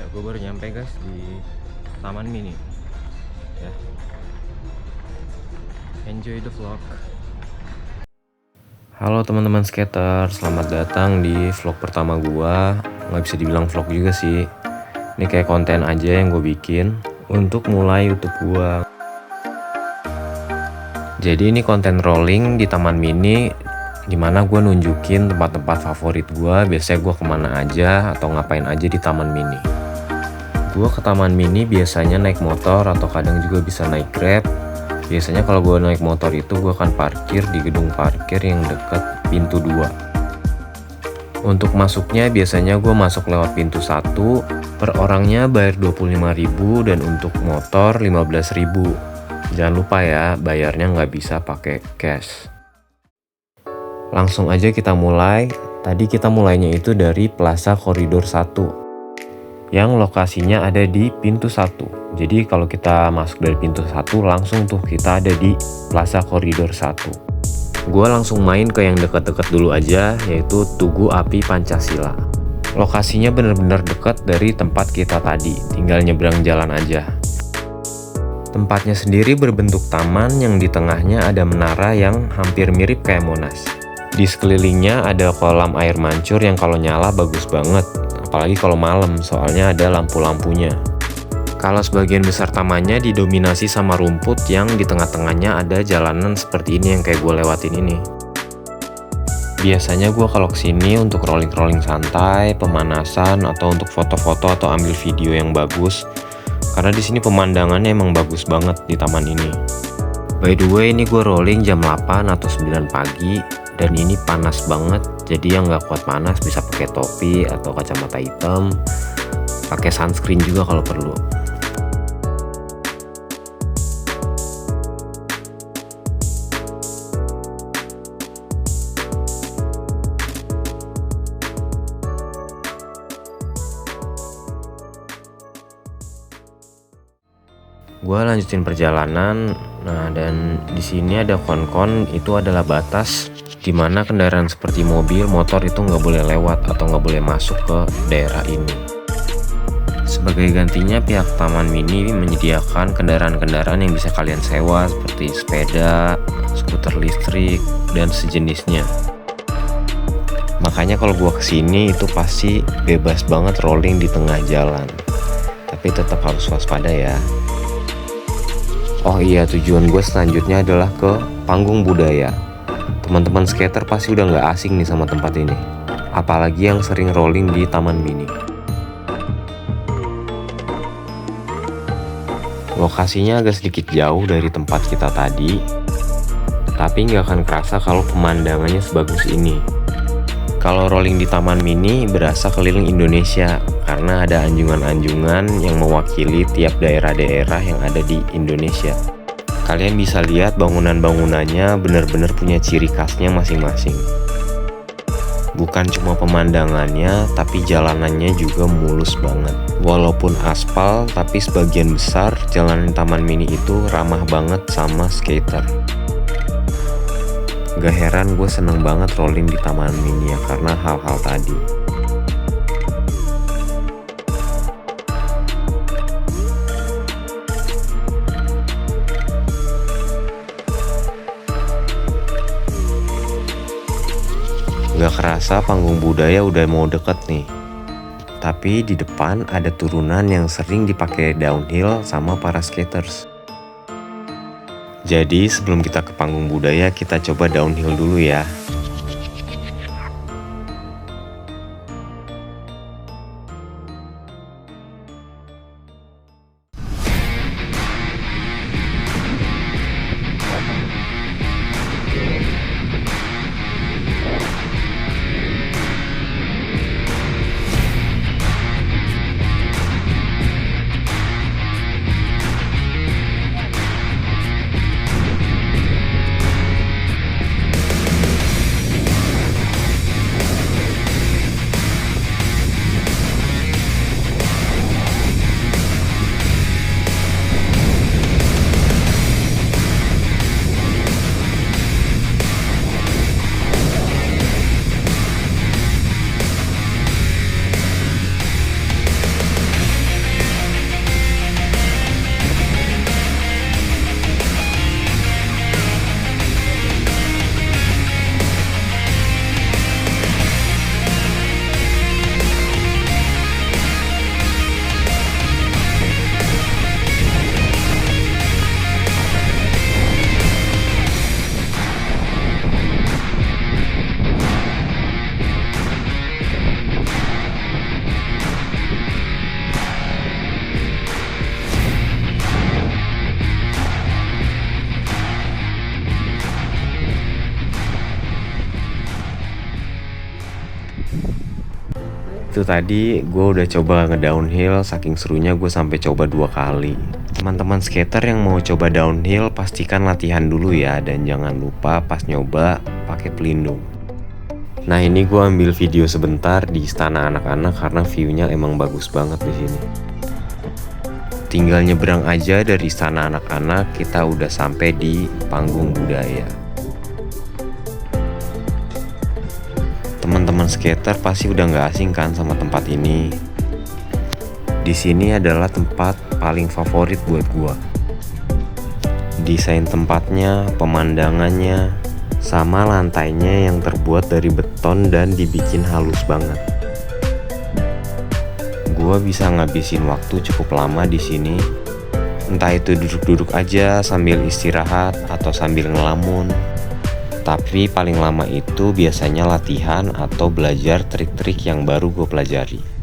gue baru nyampe guys di Taman Mini. Ya, enjoy the vlog. Halo teman-teman skater, selamat datang di vlog pertama gua. Nggak bisa dibilang vlog juga sih. Ini kayak konten aja yang gue bikin untuk mulai YouTube gua. Jadi ini konten rolling di Taman Mini, dimana gue nunjukin tempat-tempat favorit gue. Biasanya gue kemana aja atau ngapain aja di Taman Mini. Gue ke Taman Mini biasanya naik motor atau kadang juga bisa naik Grab. Biasanya kalau gue naik motor itu gue akan parkir di gedung parkir yang dekat pintu 2. Untuk masuknya biasanya gue masuk lewat pintu 1. Per orangnya bayar 25.000 dan untuk motor 15.000. Jangan lupa ya, bayarnya nggak bisa pakai cash. Langsung aja kita mulai. Tadi kita mulainya itu dari Plaza Koridor 1 yang lokasinya ada di pintu 1. Jadi kalau kita masuk dari pintu 1 langsung tuh kita ada di Plaza Koridor 1. Gua langsung main ke yang deket-deket dulu aja, yaitu Tugu Api Pancasila. Lokasinya bener-bener deket dari tempat kita tadi, tinggal nyebrang jalan aja. Tempatnya sendiri berbentuk taman yang di tengahnya ada menara yang hampir mirip kayak Monas. Di sekelilingnya ada kolam air mancur yang kalau nyala bagus banget, apalagi kalau malam soalnya ada lampu-lampunya. Kalau sebagian besar tamannya didominasi sama rumput yang di tengah-tengahnya ada jalanan seperti ini yang kayak gue lewatin ini. Biasanya gue kalau kesini untuk rolling-rolling santai, pemanasan, atau untuk foto-foto atau ambil video yang bagus. Karena di sini pemandangannya emang bagus banget di taman ini. By the way, ini gue rolling jam 8 atau 9 pagi dan ini panas banget. Jadi yang nggak kuat panas bisa pakai topi atau kacamata hitam, pakai sunscreen juga kalau perlu. Gua lanjutin perjalanan. Nah, dan di sini ada kon-kon, itu adalah batas di mana kendaraan seperti mobil, motor itu nggak boleh lewat atau nggak boleh masuk ke daerah ini. Sebagai gantinya pihak Taman Mini menyediakan kendaraan-kendaraan yang bisa kalian sewa seperti sepeda, skuter listrik, dan sejenisnya. Makanya kalau gua kesini itu pasti bebas banget rolling di tengah jalan. Tapi tetap harus waspada ya. Oh iya, tujuan gue selanjutnya adalah ke Panggung Budaya. Teman-teman skater pasti udah nggak asing nih sama tempat ini, apalagi yang sering rolling di Taman Mini. Lokasinya agak sedikit jauh dari tempat kita tadi, tapi nggak akan kerasa kalau pemandangannya sebagus ini. Kalau rolling di Taman Mini berasa keliling Indonesia karena ada anjungan-anjungan yang mewakili tiap daerah-daerah yang ada di Indonesia. Kalian bisa lihat bangunan-bangunannya benar-benar punya ciri khasnya masing-masing. Bukan cuma pemandangannya, tapi jalanannya juga mulus banget. Walaupun aspal, tapi sebagian besar jalanan Taman Mini itu ramah banget sama skater. Gak heran gue seneng banget rolling di Taman Mini ya, karena hal-hal tadi. Gak kerasa Panggung Budaya udah mau deket nih. Tapi di depan ada turunan yang sering dipakai downhill sama para skaters. Jadi sebelum kita ke Panggung Budaya, kita coba downhill dulu ya. Itu tadi gue udah coba ngedownhill, saking serunya gue sampai coba 2 kali. Teman-teman skater yang mau coba downhill pastikan latihan dulu ya, dan jangan lupa pas nyoba pakai pelindung. Nah, ini gue ambil video sebentar di Istana Anak-anak karena view-nya emang bagus banget di sini. Tinggal nyebrang aja dari Istana Anak-anak, kita udah sampai di Panggung Budaya. Teman-teman skater pasti udah nggak asing kan sama tempat ini. Di sini adalah tempat paling favorit buat gua. Desain tempatnya, pemandangannya, sama lantainya yang terbuat dari beton dan dibikin halus banget. Gua bisa ngabisin waktu cukup lama di sini. Entah itu duduk-duduk aja sambil istirahat atau sambil ngelamun. Tapi paling lama itu biasanya latihan atau belajar trik-trik yang baru gue pelajari.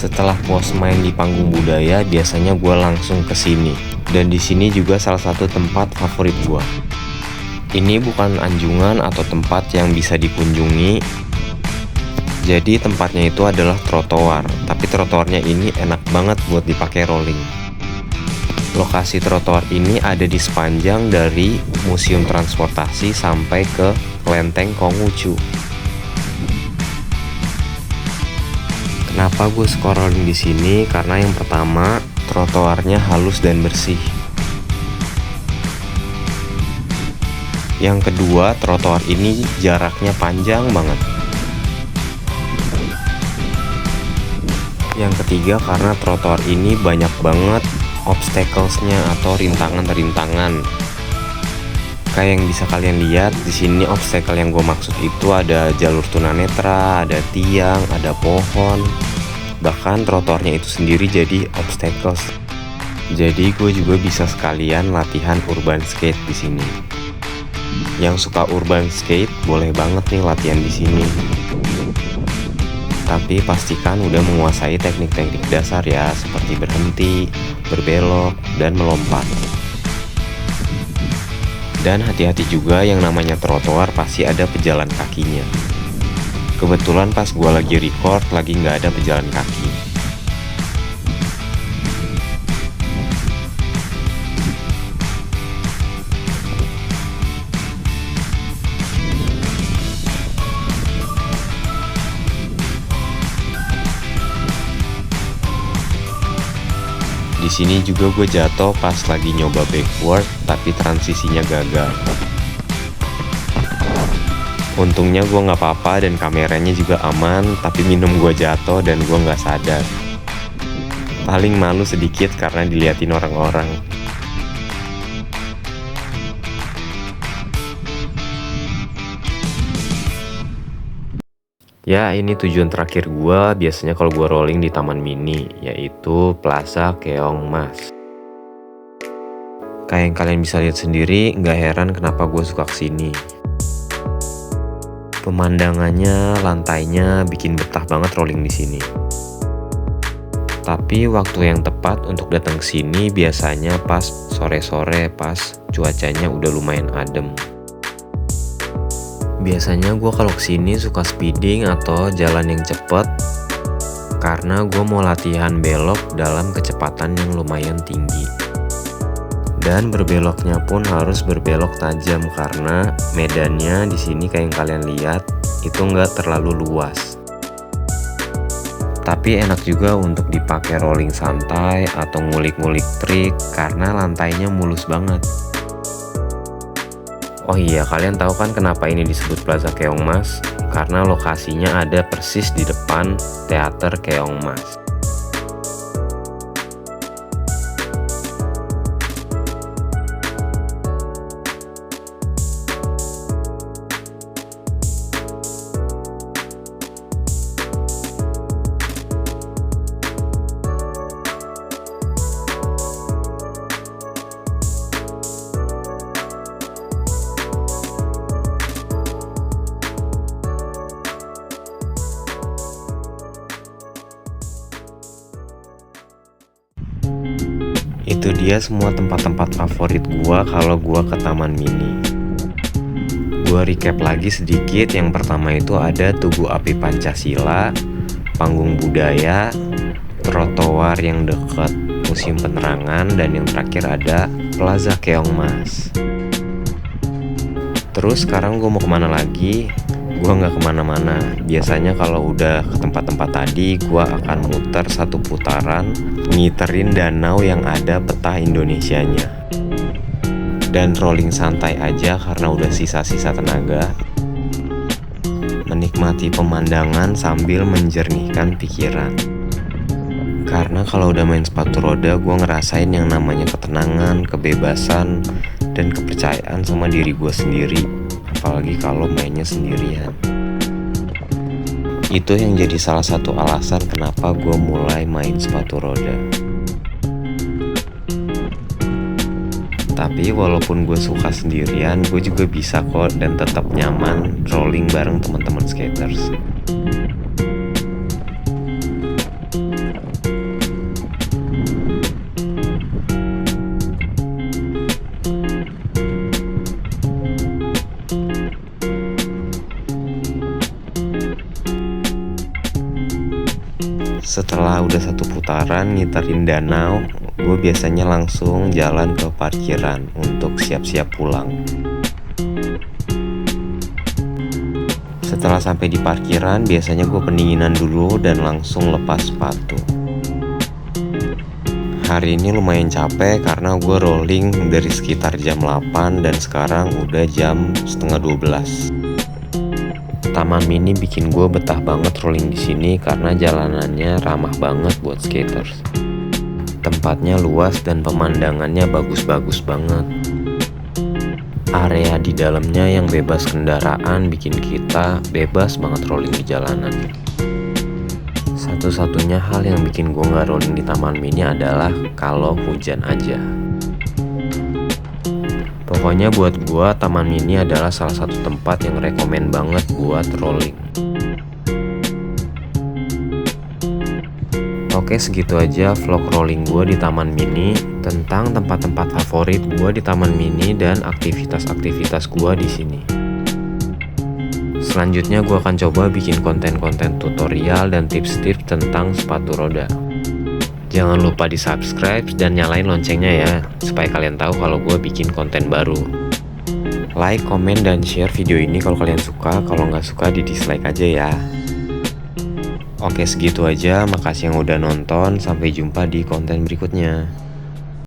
Setelah puas main di Panggung Budaya, biasanya gue langsung ke sini. Dan di sini juga salah satu tempat favorit gue. Ini bukan anjungan atau tempat yang bisa dikunjungi. Jadi tempatnya itu adalah trotoar, tapi trotoarnya ini enak banget buat dipakai rolling. Lokasi trotoar ini ada di sepanjang dari Museum Transportasi sampai ke Kelenteng Konghucu. Kenapa gue suka rolling di sini? Karena yang pertama, trotoarnya halus dan bersih. Yang kedua, trotoar ini jaraknya panjang banget. Yang ketiga, karena trotoar ini banyak banget obstacles-nya atau rintangan-rintangan. Kayak yang bisa kalian lihat di sini, obstacle yang gue maksud itu ada jalur tunanetra, ada tiang, ada pohon, bahkan trotoarnya itu sendiri jadi obstacles. Jadi gue juga bisa sekalian latihan urban skate di sini. Yang suka urban skate boleh banget nih latihan di sini. Tapi pastikan udah menguasai teknik-teknik dasar ya, seperti berhenti, berbelok, dan melompat. Dan hati-hati juga, yang namanya trotoar pasti ada pejalan kakinya. Kebetulan pas gue lagi record, lagi nggak ada pejalan kaki. Di sini juga gue jatuh pas lagi nyoba backward, tapi transisinya gagal. Untungnya gue nggak apa-apa dan kameranya juga aman, tapi minum gue jatuh dan gue nggak sadar. Paling malu sedikit karena diliatin orang-orang. Ya, ini tujuan terakhir gua biasanya kalau gua rolling di Taman Mini, yaitu Plaza Keongmas. Kayak yang kalian bisa lihat sendiri, nggak heran kenapa gue suka kesini. Pemandangannya, lantainya bikin betah banget rolling di sini. Tapi waktu yang tepat untuk datang ke sini biasanya pas sore-sore, pas cuacanya udah lumayan adem. Biasanya gue kalau kesini suka speeding atau jalan yang cepet. karena gue mau latihan belok dalam kecepatan yang lumayan tinggi. Dan berbeloknya pun harus berbelok tajam karena medannya di sini kayak yang kalian lihat itu nggak terlalu luas. Tapi enak juga untuk dipakai rolling santai atau ngulik-ngulik trik karena lantainya mulus banget. Oh iya, kalian tahu kan kenapa ini disebut Plaza Keongmas? Karena lokasinya ada persis di depan teater Keongmas. Itu dia semua tempat-tempat favorit gua kalau gua ke Taman Mini. Gua recap lagi sedikit. Yang pertama itu ada Tugu Api Pancasila, Panggung Budaya, trotoar yang dekat Museum Penerangan, dan yang terakhir ada Plaza Keongmas. Terus sekarang gua mau kemana lagi? Gua nggak kemana-mana. Biasanya kalau udah ke tempat-tempat tadi, gua akan muter satu putaran, ngiterin danau yang ada peta Indonesianya, dan rolling santai aja karena udah sisa-sisa tenaga, menikmati pemandangan sambil menjernihkan pikiran. Karena kalau udah main sepatu roda, gua ngerasain yang namanya ketenangan, kebebasan, dan kepercayaan sama diri gua sendiri. Apalagi kalau mainnya sendirian. Itu yang jadi salah satu alasan kenapa gue mulai main sepatu roda. Tapi walaupun gue suka sendirian, gue juga bisa kok dan tetap nyaman rolling bareng teman-teman skaters. Setelah udah satu putaran ngiterin danau, gue biasanya langsung jalan ke parkiran untuk siap-siap pulang. Setelah sampai di parkiran, biasanya gue pendinginan dulu dan langsung lepas sepatu. Hari ini lumayan capek karena gue rolling dari sekitar jam 8 dan sekarang udah jam setengah 12. Taman Mini bikin gue betah banget rolling di sini karena jalanannya ramah banget buat skaters. Tempatnya luas dan pemandangannya bagus-bagus banget. Area di dalamnya yang bebas kendaraan bikin kita bebas banget rolling di jalanan. Satu-satunya hal yang bikin gue gak rolling di Taman Mini adalah kalau hujan aja. Pokoknya buat gua Taman Mini adalah salah satu tempat yang rekomen banget buat rolling. Oke, segitu aja vlog rolling gua di Taman Mini tentang tempat-tempat favorit gua di Taman Mini dan aktivitas-aktivitas gua di sini. Selanjutnya gua akan coba bikin konten-konten tutorial dan tips-tips tentang sepatu roda. Jangan lupa di subscribe dan nyalain loncengnya ya, supaya kalian tahu kalau gue bikin konten baru. Like, komen, dan share video ini kalau kalian suka. Kalau nggak suka di dislike aja ya. Oke, segitu aja. Makasih yang udah nonton. Sampai jumpa di konten berikutnya.